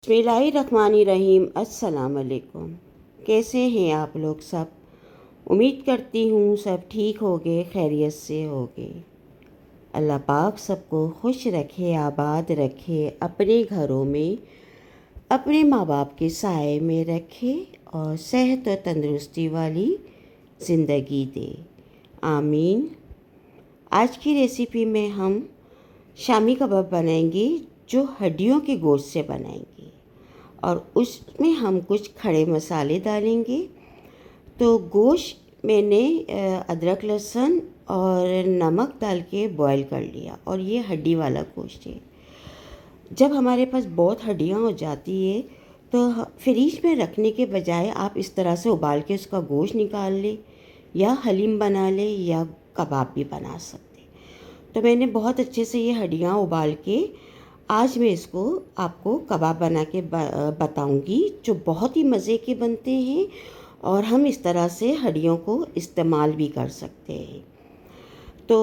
बिस्मिल्लाहिर्रहमानिर्रहीम। अस्सलाम वालेकुम। कैसे हैं आप लोग सब? उम्मीद करती हूँ सब ठीक होगे, खैरियत से होगे। अल्लाह पाक सबको खुश रखे, आबाद रखे, अपने घरों में अपने माँ बाप के साए में रखे और सेहत और तंदुरुस्ती वाली ज़िंदगी दे। आमीन। आज की रेसिपी में हम शामी कबाब बनाएंगे जो हड्डियों के गोश्त से बनाएंगे और उसमें हम कुछ खड़े मसाले डालेंगे। तो गोश्त मैंने अदरक लहसुन और नमक डाल के बॉईल कर लिया और ये हड्डी वाला गोश्त है। जब हमारे पास बहुत हड्डियाँ हो जाती है तो फ्रिज में रखने के बजाय आप इस तरह से उबाल के उसका गोश्त निकाल लें या हलीम बना लें या कबाब भी बना सकते। तो मैंने बहुत अच्छे से ये हड्डियाँ उबाल के आज मैं इसको आपको कबाब बना के बताऊंगी जो बहुत ही मज़े के बनते हैं और हम इस तरह से हड्डियों को इस्तेमाल भी कर सकते हैं। तो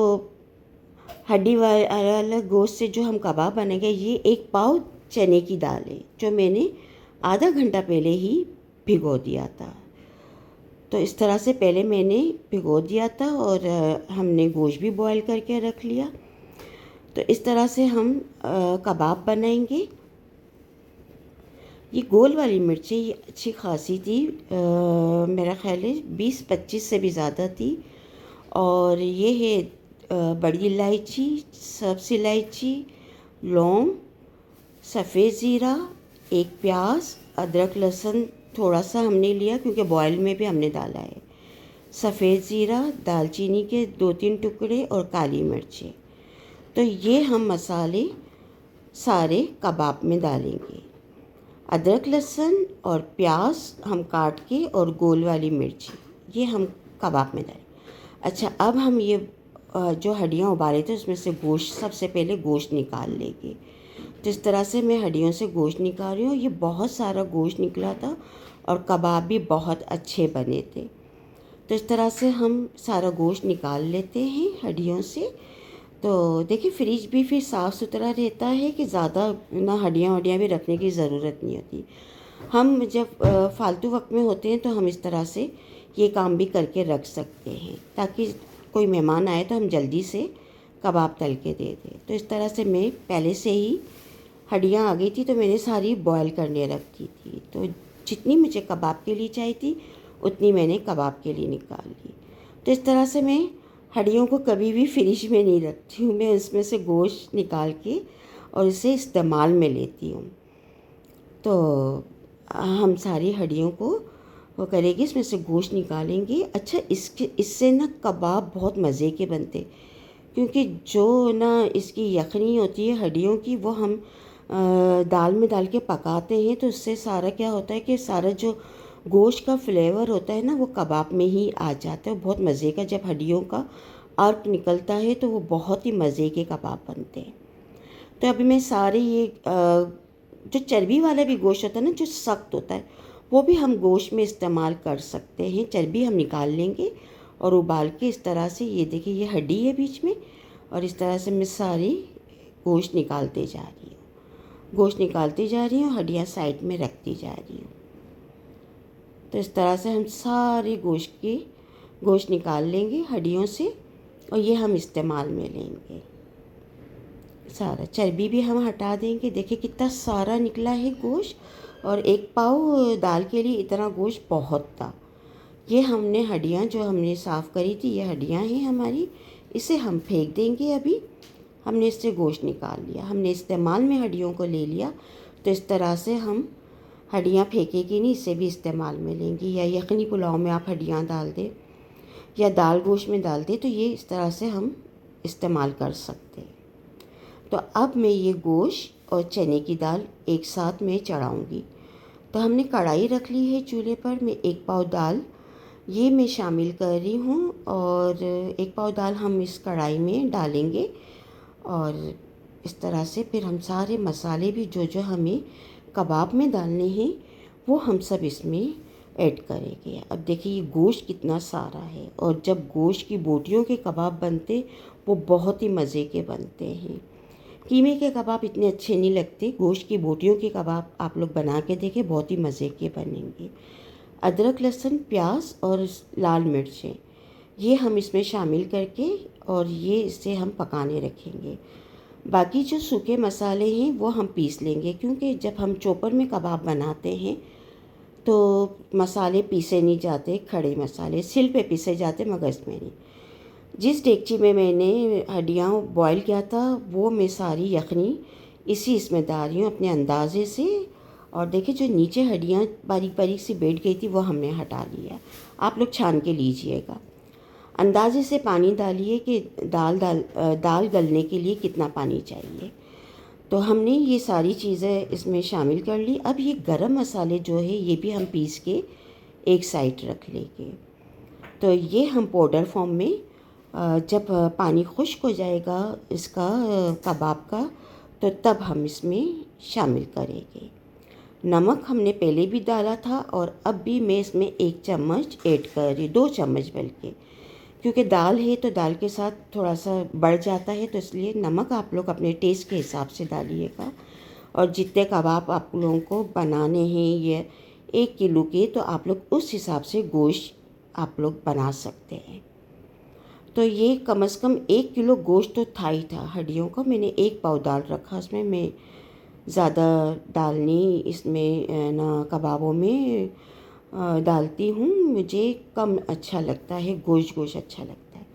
हड्डी वाला गोश्त से जो हम कबाब बनेंगे, ये 1 पाव चने की दाल है जो मैंने आधा घंटा पहले ही भिगो दिया था। तो इस तरह से पहले मैंने भिगो दिया था और हमने गोश्त भी बॉईल करके रख लिया। तो इस तरह से हम कबाब बनाएंगे। ये गोल वाली मिर्ची ये अच्छी खासी थी, मेरा ख्याल है 20-25 से भी ज़्यादा थी। और ये है बड़ी इलायची, सब्ज़ इलायची, लौंग, सफ़ेद ज़ीरा, 1 प्याज, अदरक लहसुन थोड़ा सा हमने लिया क्योंकि बॉयल में भी हमने डाला है, सफ़ेद ज़ीरा, दालचीनी के 2-3 टुकड़े और काली मिर्चें। तो ये हम मसाले सारे कबाब में डालेंगे। अदरक लहसुन और प्याज हम काट के और गोल वाली मिर्ची ये हम कबाब में डालें। अच्छा, अब हम ये जो हड्डियाँ उबाले थे उसमें से गोश्त, सबसे पहले गोश्त निकाल लेंगे। तो इस तरह से मैं हड्डियों से गोश्त निकाल रही हूँ। ये बहुत सारा गोश्त निकला था और कबाब भी बहुत अच्छे बने थे। तो इस तरह से हम सारा गोश्त निकाल लेते हैं हड्डियों से। तो देखिए, फ्रिज भी फिर साफ़ सुथरा रहता है कि ज़्यादा ना हड्डियाँ भी रखने की ज़रूरत नहीं होती। हम जब फालतू वक्त में होते हैं तो हम इस तरह से ये काम भी करके रख सकते हैं ताकि कोई मेहमान आए तो हम जल्दी से कबाब तल के दे दें। तो इस तरह से मैं पहले से ही हड्डियाँ आ गई थी तो मैंने सारी बॉयल करने रखी थी। तो जितनी मुझे कबाब के लिए चाहिए थी उतनी मैंने कबाब के लिए निकाल ली। तो इस तरह से मैं हड्डियों को कभी भी फ्रिज में नहीं रखती हूँ, मैं उसमें से गोश्त निकाल के और इसे इस्तेमाल में लेती हूँ। तो हम सारी हड्डियों को वो करेंगे, इसमें से गोश्त निकालेंगे। अच्छा, इससे ना कबाब बहुत मज़े के बनते क्योंकि जो ना इसकी यखनी होती है हड्डियों की वो हम दाल में डाल के पकाते हैं तो उससे सारा क्या होता है कि सारा जो गोश्त का फ्लेवर होता है ना वो कबाब में ही आ जाता है। बहुत मज़े का जब हड्डियों का अर्क निकलता है तो वो बहुत ही मज़े के कबाब बनते हैं। तो अभी मैं सारे ये जो चर्बी वाला भी गोश्त होता है ना, जो सख्त होता है, वो भी हम गोश्त में इस्तेमाल कर सकते हैं। चर्बी हम निकाल लेंगे और उबाल के इस तरह से, ये देखिए ये हड्डी है बीच में, और इस तरह से मैं सारी गोश्त निकालते जा रही हूँ, गोश्त निकालती जा रही हूँ, हड्डियाँ साइड में रखती जा रही हूँ। तो इस तरह से हम सारे गोश्त निकाल लेंगे हड्डियों से और ये हम इस्तेमाल में लेंगे। सारा चर्बी भी हम हटा देंगे। देखिए कितना सारा निकला है गोश्त, और 1 पाव दाल के लिए इतना गोश्त बहुत था। ये हमने हड्डियाँ जो हमने साफ़ करी थी, ये हड्डियाँ हैं हमारी, इसे हम फेंक देंगे। अभी हमने इससे गोश्त निकाल लिया, हमने इस्तेमाल में हड्डियों को ले लिया। तो इस तरह से हम हड्डियाँ फेंकेंगे नहीं, इसे भी इस्तेमाल में लेंगे। या यखनी पुलाव में आप हड्डियाँ डाल दें या दाल गोश्त में डाल दें तो ये इस तरह से हम इस्तेमाल कर सकते हैं। तो अब मैं ये गोश्त और चने की दाल एक साथ में चढ़ाऊँगी। तो हमने कढ़ाई रख ली है चूल्हे पर। मैं 1 पाव दाल ये मैं शामिल कर रही हूँ और 1 पाव दाल हम इस कढ़ाई में डालेंगे और इस तरह से फिर हम सारे मसाले भी जो जो हमें कबाब में डालने हैं वो हम सब इसमें ऐड करेंगे। अब देखिए ये गोश्त कितना सारा है, और जब गोश्त की बोटियों के कबाब बनते वो बहुत ही मज़े के बनते हैं कीमे के कबाब इतने अच्छे नहीं लगते, गोश्त की बोटियों के कबाब आप लोग बना के देखें, बहुत ही मज़े के बनेंगे। अदरक, लहसुन, प्याज और लाल मिर्चें ये हम इसमें शामिल करके और ये इसे हम पकाने रखेंगे। बाकी जो सूखे मसाले हैं वो हम पीस लेंगे, क्योंकि जब हम चॉपर में कबाब बनाते हैं तो मसाले पीसे नहीं जाते, खड़े मसाले सिल पे पीसे जाते मगर इसमें नहीं। जिस डेगची में मैंने हड्डियाँ बॉईल किया था वो मैं सारी यखनी इसी इसमें डाल रही हूँ अपने अंदाजे से। और देखिए जो नीचे हड्डियाँ बारीक बारीक सी बैठ गई थी वो हमने हटा लिया। आप लोग छान के लीजिएगा। अंदाजे से पानी डालिए कि दाल गलने के लिए कितना पानी चाहिए। तो हमने ये सारी चीज़ें इसमें शामिल कर ली। अब ये गरम मसाले जो है ये भी हम पीस के एक साइड रख लेंगे। तो ये हम पाउडर फॉर्म में जब पानी खुश्क हो जाएगा इसका कबाब का तो तब हम इसमें शामिल करेंगे। नमक हमने पहले भी डाला था और अब भी मैं इसमें 1 चम्मच ऐड कर रही, 2 चम्मच बल्कि, क्योंकि दाल है तो दाल के साथ थोड़ा सा बढ़ जाता है, तो इसलिए नमक आप लोग अपने टेस्ट के हिसाब से डालिएगा। और जितने कबाब आप लोगों को बनाने हैं ये 1 किलो के, तो आप लोग उस हिसाब से गोश्त आप लोग बना सकते हैं। तो ये कम से कम 1 किलो गोश्त तो था ही था। हड्डियों का मैंने 1 पाव डाल रखा, उसमें मैं ज़्यादा डालनी इसमें ना कबाबों में डालती हूँ, मुझे कम अच्छा लगता है, गोश्त अच्छा लगता है।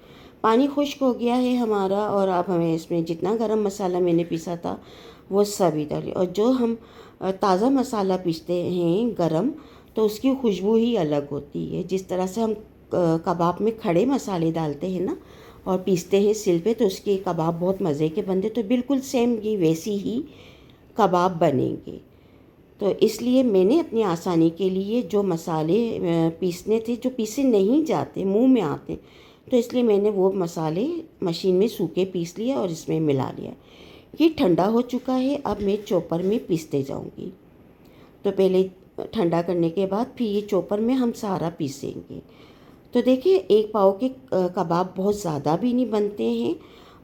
पानी खुश्क हो गया है हमारा और अब हमें इसमें जितना गरम मसाला मैंने पीसा था वो सभी डालिए। और जो हम ताज़ा मसाला पीसते हैं गरम, तो उसकी खुशबू ही अलग होती है। जिस तरह से हम कबाब में खड़े मसाले डालते हैं ना और पीसते हैं सिल पे, तो उसके कबाब बहुत मज़े के बनते, तो बिल्कुल सेम ये वैसी ही कबाब बनेंगे। तो इसलिए मैंने अपनी आसानी के लिए जो मसाले पीसने थे, जो पीसे नहीं जाते मुंह में आते, तो इसलिए मैंने वो मसाले मशीन में सूखे पीस लिया और इसमें मिला लिया। ये ठंडा हो चुका है, अब मैं चॉपर में पीसते जाऊंगी। तो पहले ठंडा करने के बाद फिर ये चॉपर में हम सारा पीसेंगे। तो देखिए 1 पाव के कबाब बहुत ज़्यादा भी नहीं बनते हैं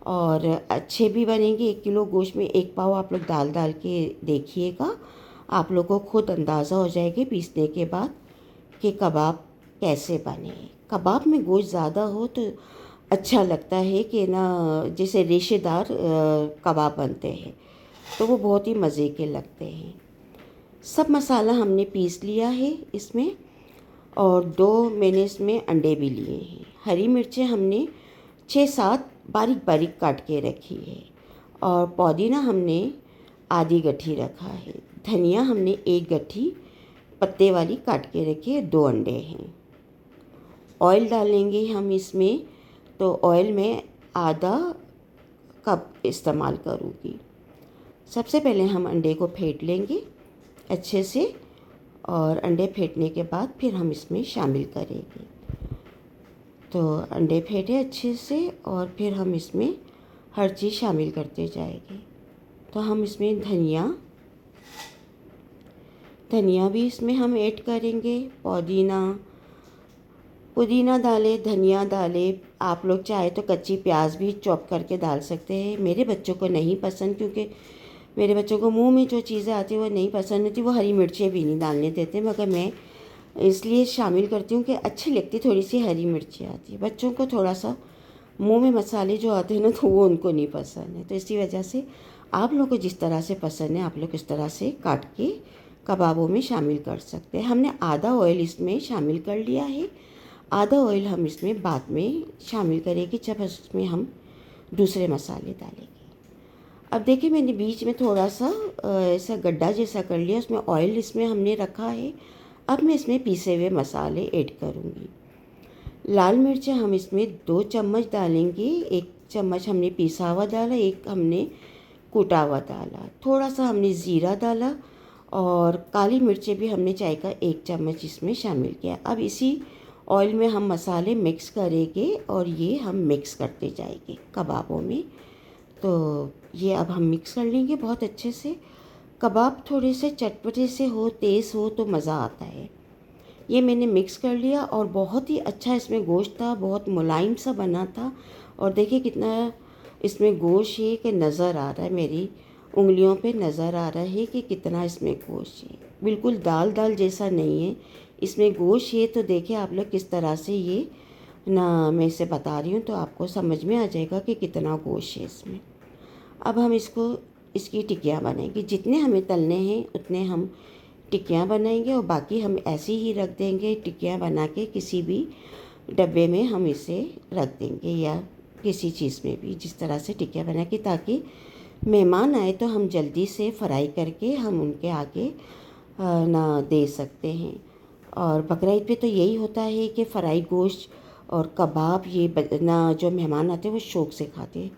और अच्छे भी बनेंगे। 1 किलो गोश्त में 1 पाव आप लोग डाल के देखिएगा, आप लोगों को खुद अंदाज़ा हो जाएगा पीसने के बाद कि कबाब कैसे बने। कबाब में गोश्त ज़्यादा हो तो अच्छा लगता है कि ना, जैसे रेशेदार कबाब बनते हैं तो वो बहुत ही मज़े के लगते हैं। सब मसाला हमने पीस लिया है इसमें और 2 मैंने इसमें अंडे भी लिए हैं। हरी मिर्चें हमने 6-7 बारीक बारीक काट के रखी है और पुदीना हमने आधी गट्ठी रखा है। धनिया हमने 1 गट्ठी पत्ते वाली काट के रखी है। 2 अंडे हैं। ऑयल डालेंगे हम इसमें, तो ऑयल में आधा कप इस्तेमाल करूँगी। सबसे पहले हम अंडे को फेंट लेंगे अच्छे से और अंडे फेंटने के बाद फिर हम इसमें शामिल करेंगे। तो अंडे फेंटे अच्छे से और फिर हम इसमें हर चीज़ शामिल करते जाएंगे। तो हम इसमें धनिया भी इसमें हम ऐड करेंगे। पुदीना डालें, धनिया डालें। आप लोग चाहे तो कच्ची प्याज भी चॉप करके डाल सकते हैं। मेरे बच्चों को नहीं पसंद, क्योंकि मेरे बच्चों को मुंह में जो चीज़ें आती हैं वो नहीं पसंद होती, वो हरी मिर्चें भी नहीं डालने देते, मगर मैं इसलिए शामिल करती हूँ कि अच्छी लगती, थोड़ी सी हरी मिर्ची आती है। बच्चों को थोड़ा सा मुंह में मसाले जो आते हैं ना, तो वो उनको नहीं पसंद है। तो इसी वजह से आप लोग को जिस तरह से पसंद है आप लोग इस तरह से काट के कबाबों में शामिल कर सकते हैं। हमने आधा ऑयल इसमें शामिल कर लिया है, आधा ऑयल हम इसमें बाद में शामिल करेंगे जब इसमें हम दूसरे मसाले डालेंगे। अब देखिए मैंने बीच में थोड़ा सा ऐसा गड्ढा जैसा कर लिया, उसमें ऑयल इसमें हमने रखा है। अब मैं इसमें पीसे हुए मसाले ऐड करूँगी। लाल मिर्च हम इसमें 2 चम्मच डालेंगे। 1 चम्मच हमने पिसा हुआ डाला, 1 हमने कूटा हुआ डाला। थोड़ा सा हमने ज़ीरा डाला और काली मिर्चें भी हमने चाय का 1 चम्मच इसमें शामिल किया। अब इसी ऑयल में हम मसाले मिक्स करेंगे और ये हम मिक्स करते जाएंगे कबाबों में। तो ये अब हम मिक्स कर लेंगे बहुत अच्छे से। कबाब थोड़े से चटपटे से हो, तेज़ हो तो मज़ा आता है। ये मैंने मिक्स कर लिया और बहुत ही अच्छा इसमें गोश्त था, बहुत मुलायम सा बना था। और देखिए कितना इसमें गोश्त है कि नज़र आ रहा है, मेरी उंगलियों पे नज़र आ रहा है कि कितना इसमें गोश्त है। बिल्कुल दाल दाल जैसा नहीं है, इसमें गोश्त है। तो देखिए आप लोग किस तरह से ये ना, मैं इसे बता रही हूँ तो आपको समझ में आ जाएगा कि कितना गोश्त है इसमें। अब हम इसकी टिक्कियाँ बनाएंगे। जितने हमें तलने हैं उतने हम टिक्कियाँ बनाएंगे और बाकी हम ऐसे ही रख देंगे। टिक्कियाँ बना के किसी भी डब्बे में हम इसे रख देंगे या किसी चीज़ में भी, जिस तरह से टिक्कियाँ बना के, ताकि मेहमान आए तो हम जल्दी से फ्राई करके हम उनके आगे ना दे सकते हैं। और बकरा ईद पे तो यही होता है कि फ्राई गोश्त और कबाब ये ना जो मेहमान आते हैं वो शौक़ से खाते हैं।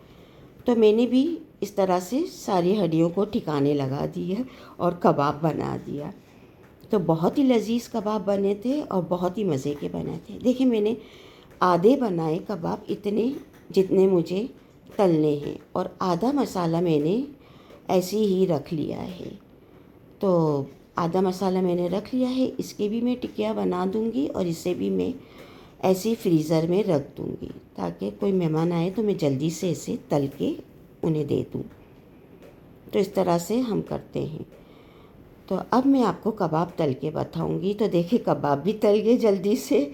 तो मैंने भी इस तरह से सारी हड्डियों को ठिकाने लगा दिया और कबाब बना दिया। तो बहुत ही लजीज कबाब बने थे और बहुत ही मज़े के बने थे। देखिए मैंने आधे बनाए कबाब, इतने जितने मुझे तलने हैं, और आधा मसाला मैंने ऐसे ही रख लिया है। तो आधा मसाला मैंने रख लिया है, इसके भी मैं टिक्कियाँ बना दूँगी और इसे भी मैं ऐसे ही फ्रीज़र में रख दूँगी, ताकि कोई मेहमान आए तो मैं जल्दी से इसे तल के उन्हें दे दूँ। तो इस तरह से हम करते हैं। तो अब मैं आपको कबाब तल के बताऊंगी। तो देखिए कबाब भी तल गए जल्दी से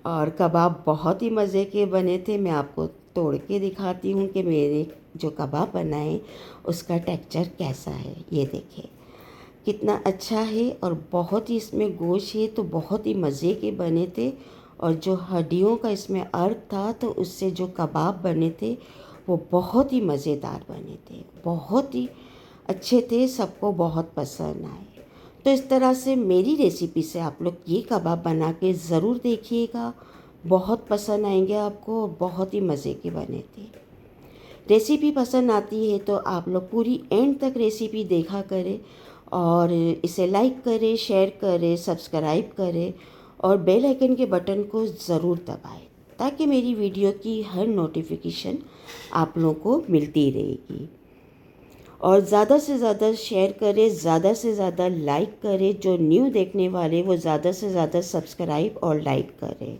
और कबाब बहुत ही मज़े के बने थे। मैं आपको तोड़ के दिखाती हूँ कि मेरे जो कबाब बनाए उसका टेक्सचर कैसा है। ये देखिए कितना अच्छा है और बहुत ही इसमें गोश्त है, तो बहुत ही मज़े के बने थे। और जो हड्डियों का इसमें अर्क था तो उससे जो कबाब बने थे वो बहुत ही मज़ेदार बने थे, बहुत ही अच्छे थे, सबको बहुत पसंद आए। तो इस तरह से मेरी रेसिपी से आप लोग ये कबाब बना के ज़रूर देखिएगा, बहुत पसंद आएंगे आपको, बहुत ही मज़े के बने थे। रेसिपी पसंद आती है तो आप लोग पूरी एंड तक रेसिपी देखा करें और इसे लाइक करें, शेयर करें, सब्सक्राइब करें और बेल आइकन के बटन को ज़रूर दबाएं, ताकि मेरी वीडियो की हर नोटिफिकेशन आप लोगों को मिलती रहेगी। और ज़्यादा से ज़्यादा शेयर करें, ज़्यादा से ज़्यादा लाइक करें। जो न्यू देखने वाले वो ज़्यादा से ज़्यादा सब्सक्राइब और लाइक करें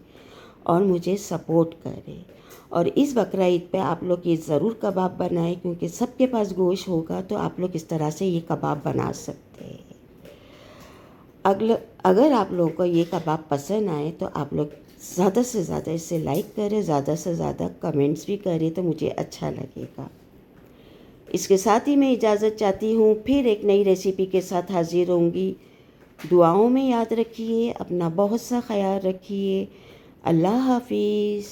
और मुझे सपोर्ट करें। और इस बकरा ईद पे आप लोग ये ज़रूर कबाब बनाएं, क्योंकि सबके पास गोश्त होगा तो आप लोग इस तरह से ये कबाब बना सकते हैं। अगर आप लोगों को ये कबाब पसंद आए तो आप लोग ज़्यादा से ज़्यादा इसे लाइक करें, ज़्यादा से ज़्यादा कमेंट्स भी करें तो मुझे अच्छा लगेगा। इसके साथ ही मैं इजाज़त चाहती हूँ, फिर एक नई रेसिपी के साथ हाज़िर होंगी। दुआओं में याद रखिए, अपना बहुत सा ख्याल रखिए। अल्लाह हाफिज़।